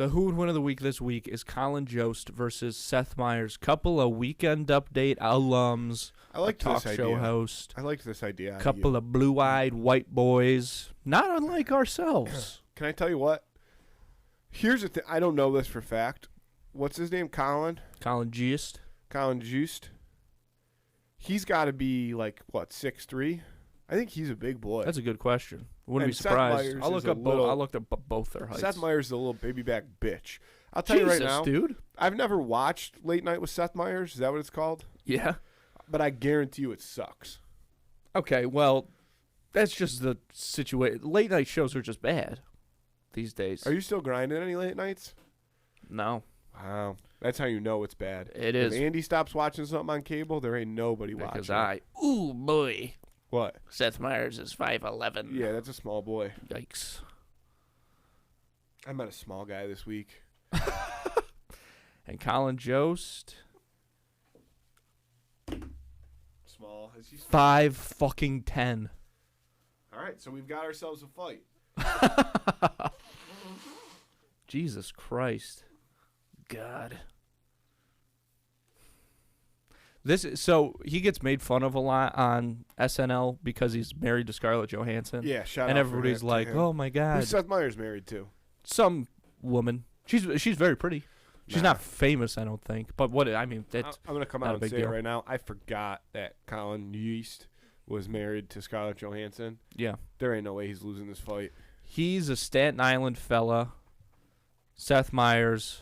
The Who Would Win of the Week this week is Colin Jost versus Seth Meyers. Couple of Weekend Update alums. I like talk this show idea. host. I liked this idea. Couple of blue-eyed white boys. Not unlike ourselves. Can I tell you what? Here's the thing. I don't know this for fact. What's his name? Colin? Colin Jost. Colin Jost. He's got to be, like, what, 6'3"? I think he's a big boy. That's a good question. Wouldn't And be surprised. Seth Meyers I'll is look up. a little- I looked up both their heights. Seth Meyers is a little baby back bitch. I'll tell you right now, dude. I've never watched Late Night with Seth Meyers. Is that what it's called? Yeah. But I guarantee you it sucks. Okay. Well, that's just the situation. Late night shows are just bad these days. Are you still grinding any late nights? No. Wow. That's how you know it's bad. It If is. Andy stops watching something on cable, there ain't nobody Because watching. ooh boy, What? Seth Meyers is 5'11". Yeah, that's a small boy. Yikes. I met a small guy this week. And Colin Jost, Small. Is he small? 5'10". All right, so we've got ourselves a fight. Jesus Christ. God. So he gets made fun of a lot on SNL because he's married to Scarlett Johansson. Yeah, shout out. And for everybody's him, like, to him. "Oh my God." Who's Seth Meyers married to? Some woman. She's very pretty. She's Nah. not famous, I don't think. But what I mean, I'm that's going to come not a out and big say deal. it right now. I forgot that Colin Jost was married to Scarlett Johansson. yeah. There ain't no way he's losing this fight. He's a Staten Island fella. Seth Meyers.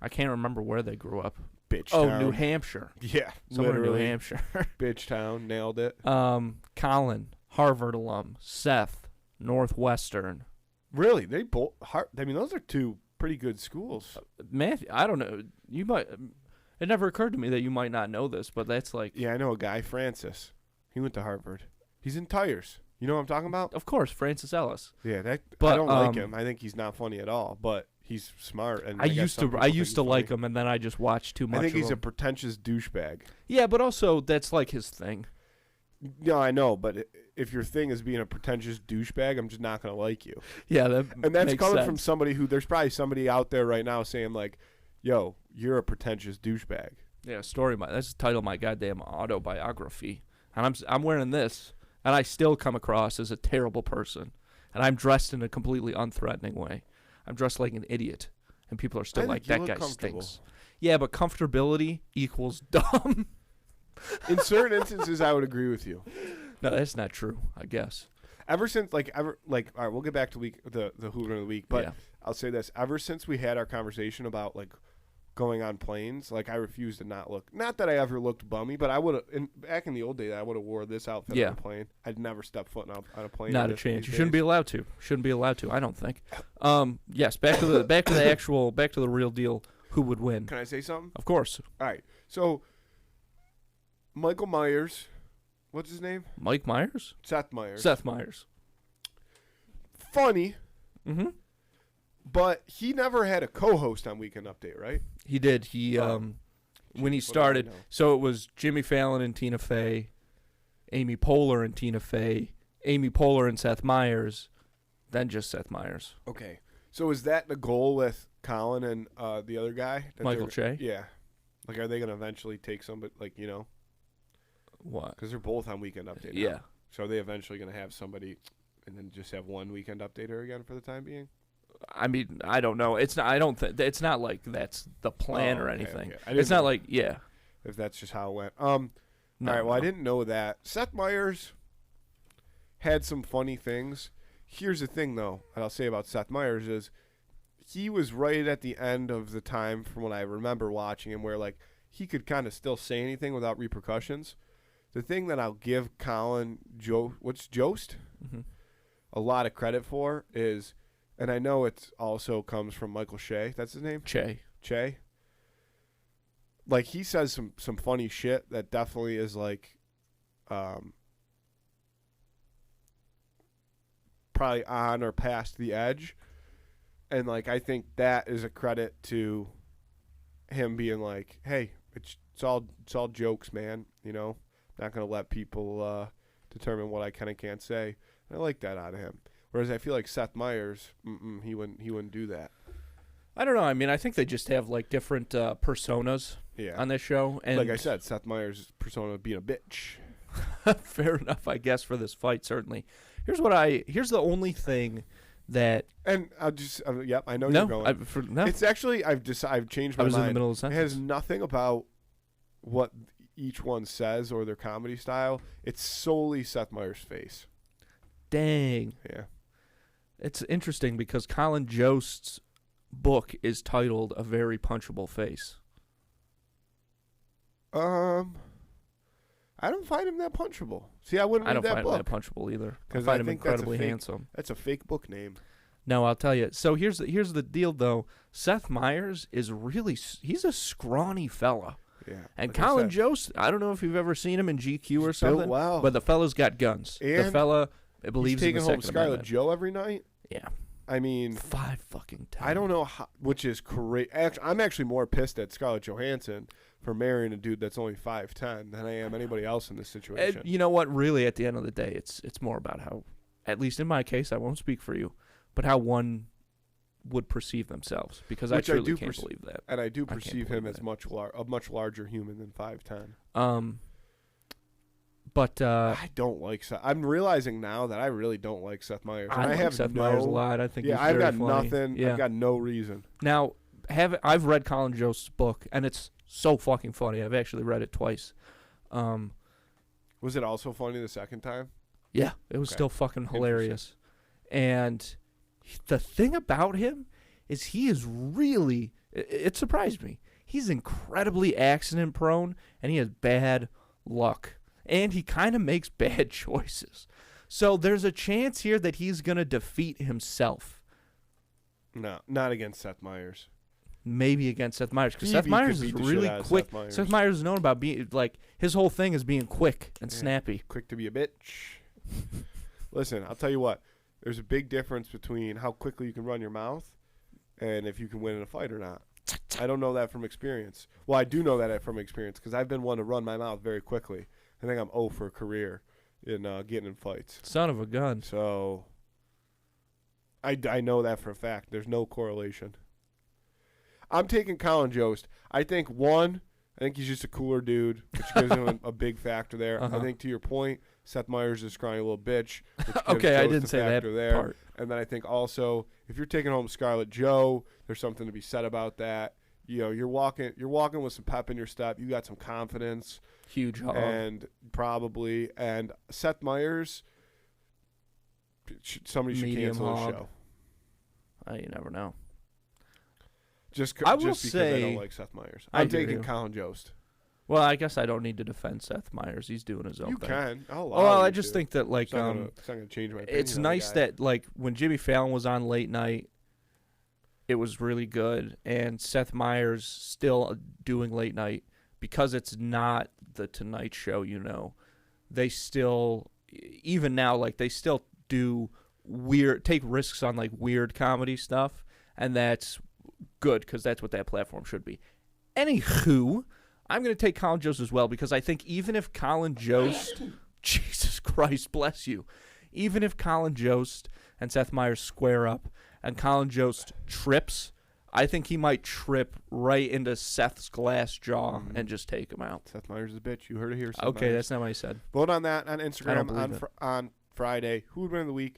I can't remember where they grew up. Bitch Oh, town. New Hampshire. Yeah, Somewhere in New literally. Hampshire. Bitch town. Nailed it. Colin, Harvard alum. Seth, Northwestern. Really? They both. I mean, those are two pretty good schools. Matthew, I don't know. You might. It never occurred to me that you might not know this, but that's like, Yeah, I know a guy, Francis. He went to Harvard. He's in tires. You know what I'm talking about? of course, Francis Ellis. Yeah, I But, don't like him. I think he's not funny at all, but he's smart. And I guess used some to people I think used he's to like funny. him, and then I just watched too much. I think of he's a him. pretentious douchebag. Yeah, but also that's like his thing. No, I know, but if your thing is being a pretentious douchebag, I'm just not going to like you. Yeah, that And that's makes coming sense. from somebody who, there's probably somebody out there right now saying like, yo, you're a pretentious douchebag. Yeah, that's the title of my goddamn autobiography. And I'm wearing this, and I still come across as a terrible person. And I'm dressed in a completely unthreatening way. I'm dressed like an idiot, and people are still I like, think you that look guy comfortable. stinks. Yeah, but comfortability equals dumb. In certain instances, I would agree with you. No, that's not true, I guess. Ever since, all right, we'll get back to the Hoover of the week, but Yeah. I'll say this: ever since we had our conversation about like going on planes, like I refuse to not look. Not that I ever looked bummy, but I would have. Back in the old days, I would have wore this outfit Yeah. on a plane. I'd never step foot on a plane. Not a chance. You shouldn't be allowed to. Shouldn't be allowed to. I don't think. Yes. Back to the real deal. Who would win? Can I say something? Of course, All right. So, Michael Myers, what's his name? Mike Myers. Seth Meyers. Seth Meyers. Funny, Mm-hmm. but he never had a co-host on Weekend Update, right? He did. He when he what do I started. know? So it was Jimmy Fallon and Tina Fey, Amy Poehler and Tina Fey, Amy Poehler and Seth Meyers, then just Seth Meyers. Okay. So is that the goal with Colin and the other guy? that Michael they're- Che? Yeah. Like, are they going to eventually take somebody, like, you know? What? Because they're both on Weekend Update now. Yeah. So are they eventually going to have somebody and then just have one Weekend Updater again for the time being? I mean, I don't know. It's not. I don't think it's not like that's the plan Oh, or okay, anything. okay. I didn't It's not know like yeah. if that's just how it went. No, All right, well, I no. didn't know that. Seth Meyers had some funny things. Here's the thing, though, that I'll say about Seth Meyers is he was right at the end of the time from when I remember watching him where, like, he could kind of still say anything without repercussions. The thing that I'll give Colin Jost? Mhm. A lot of credit for is, and I know it also comes from Michael Shea. That's his name? Che. Like, he says some funny shit that definitely is like probably on or past the edge. And like, I think that is a credit to him being like, hey, it's all jokes, man, you know, not gonna let people determine what I can and can't say. And I like that out of him. Whereas I feel like Seth Meyers, he wouldn't do that. I don't know. I mean, I think they just have like different personas Yeah. on this show. And Like I said, Seth Meyers' persona being a bitch. fair enough, I guess, for this fight. Certainly. Here's the only thing that. And I'll just, yep, I know No, you're going. no. It's actually, I've changed my I was mind. in the middle of the It sentence. has nothing about what each one says or their comedy style. It's solely Seth Meyers' face. Dang. Yeah. It's interesting because Colin Jost's book is titled "A Very Punchable Face." I don't find him that punchable. See, I wouldn't I read don't that find book. him that punchable either. I 'Cause find I him think that's a incredibly fake- handsome. That's a fake book name. No, I'll tell you. So here's the deal, though. Seth Meyers is he's a scrawny fella. Yeah. And like I Colin said. Jost, I don't know if you've ever seen him in GQ or Built something, well. but the fella's got guns. The And fella He's believes in taking the home Second Scarlett Amendment. Joe every night. Yeah, I mean, 5 fucking times. I don't know how, which is crazy. I'm actually more pissed at Scarlett Johansson for marrying a dude that's only 5'10" than I am anybody else in this situation. You know what? Really, at the end of the day, it's more about how, at least in my case, I won't speak for you, but how one would perceive themselves, because Which I I truly do can't believe that. And I do I can't perceive him believe as a much larger human than 5'10". But I don't like Seth. I'm realizing now that I really don't like Seth Meyers. And I like have Seth no, Meyers a lot. I think yeah, he's I've very got funny. nothing. Yeah. I've got no reason. Now, I've read Colin Jost's book, and it's so fucking funny. I've actually read it twice. Was it also funny the second time? Yeah, it was Okay. still fucking hilarious. And the thing about him is he is really, it surprised me. He's incredibly accident prone, and he has bad luck. And he kind of makes bad choices. So there's a chance here that he's going to defeat himself. No, not against Seth Meyers. Maybe against Seth Meyers, because Phoebe Seth Myers could is beat the shit really out of quick. Seth Meyers. Seth Meyers is known about being, like, his whole thing is being quick and Yeah. snappy. Quick to be a bitch. Listen, I'll tell you what. There's a big difference between how quickly you can run your mouth and if you can win in a fight or not. I don't know that from experience. Well, I do know that from experience because I've been one to run my mouth very quickly. I think I'm 0 for a career in getting in fights. Son of a gun. So I know that for a fact. There's no correlation. I'm taking Colin Jost. I think he's just a cooler dude, which gives him a big factor there. Uh-huh. I think to your point, Seth Meyers is a scrawny little bitch. Which gives Okay, I Jost didn't a say that factor there. part. And then I think also if you're taking home Scarlett Joe, there's something to be said about that. You know, you're walking with some pep in your step. You got some confidence. Huge hog. And Seth Meyers, somebody should Medium cancel the hog. show. You never know. I I will just because I say- don't like Seth Meyers. I I'm hear taking you. Colin Jost. Well, I guess I don't need to defend Seth Meyers. He's doing his own You thing. can. I'll allow Well, you I just to. think that, like, It's not gonna change my opinion. it's on the nice guy. that, like, when Jimmy Fallon was on late night, it was really good, and Seth Meyers still doing late night, because it's not the Tonight Show, you know. They still, even now, like, they still do take risks on, like, weird comedy stuff, and that's good, because that's what that platform should be. Anywho, I'm going to take Colin Jost as well, because I think even if Colin Jost, Jesus Christ, bless you, even if Colin Jost and Seth Meyers square up and Colin Jost trips, I think he might trip right into Seth's glass jaw and just take him out. Seth Meyers is a bitch. You heard it here. Seth Okay, Meyers. that's not what I said. Vote on that on I don't Instagram believe it. on Friday. Who would win in the week?